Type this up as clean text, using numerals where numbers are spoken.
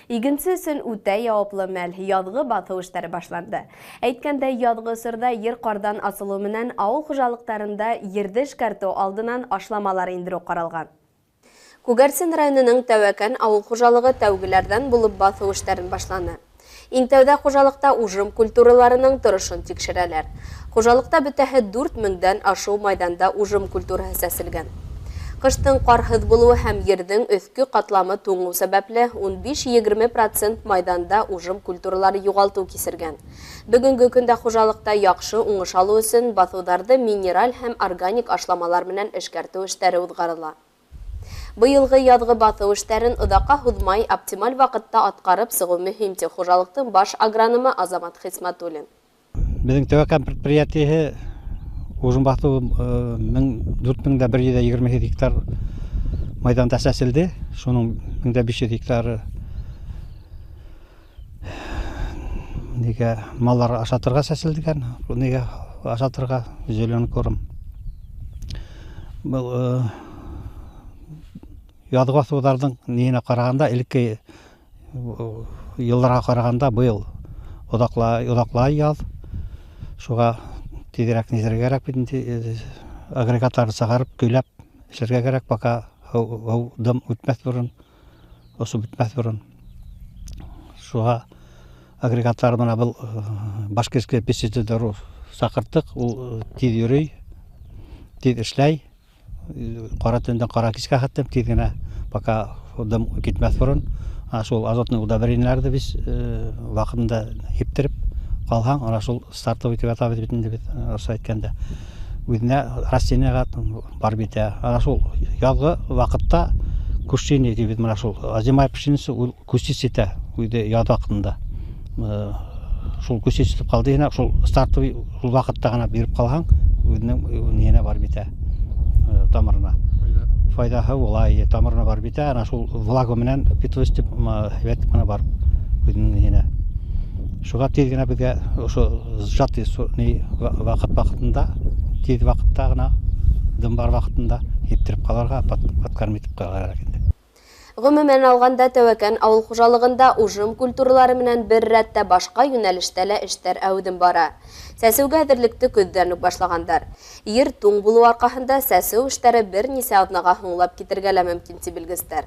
Игенче өчен үтә яуаплы мәл язгы бату эшләре башланды. Әйткәндә, язгы сырда ер кардан асылу менән авыл хуҗалыкларында ерде эшкәртү алдыннан ашламалар индерү каралган. Күгәрсен районының Тәвәкән авыл хуҗалыгы тәүгеләрдән булып басу эшләрен башланы. Иң тәүдә хуҗалыкта ужым культураларының торышын тикшерәләр. Хуҗалыкта бөтәһе 4000дән ашу майданда ужым культурасы сәселгән. Кыштың карһыз булуы һәм ердің өскө катламы туңу сәбәпле 15-20% майданда ужым культуралары югалту кисергән. Бүгенге көндә хуҗалыкта яхшы уңыш алу өчен басударды минераль һәм органик ашламалар менән эшкәртү эшләре узгарыла. Быелгы язгы басу эшләрен озакка һузмай оптималь вакытта аткарып сыгу мөһим ди хуҗалыктың баш агрономы Азамат Хисматуллин. Безнең Тәвәкән предприятиеһе ужым басу 4127 гектар майданда сәселде. Шуның 1500 гектары маллар ашатырга сәселдигән. Неге ашатырга зелен корым. Бу язгы басуларның нигенә караганда, элекке елларга караганда быел одаклай яз. Шуга тизрәк низәргә кирәк бит, агрегатларны сагарып, көйләп эшләргә кирәк, пока дым үтмәс бурын, осу битмәс бурын. Шуга агрегатлар менә бу башкирская песчаный сакыртык, ул тиз йөрий, тиз эшләй. Кара төндән кара кичкә хәтта тиз генә, пока дым китмәс бурын. Шул азотный удобренияләрне без вакытында һиптереп калган, ана шул стартовый дип атап бит әйткәндә. Үзенә растениягә бар бит. Ана шул язгы вакытта кушение дип бит, менә шул зимой пшеница ул кусисетә үзе яз вакытында. Шул кусисетеп калды, яна шул стартовый вакытта гына биреп калган, үзенең нигенә бар бит. Тамырына. Файдаһы улай тамырына бар бит. Ана шул влага менән питвостеп менә бар үзенең нигенә. Шуга тиз генә безгә ошо жатый вакытында, тиз вакытта гына, дым бар вакытында һиптереп каларга, подкормитеп каларга кирәк. Гомумән алганда Тәвәкән авыл хуҗалыгында ужым культуралары менән бер рәттә башка юнәлештә лә эшләр әүдем бара. Сәсеүгә әзерлекте көздән үк башлагандар. Ер туң булу аркаһында сәсеү эшләре бернисә атнага һуңлап китергә лә мөмкин ди белгечләр.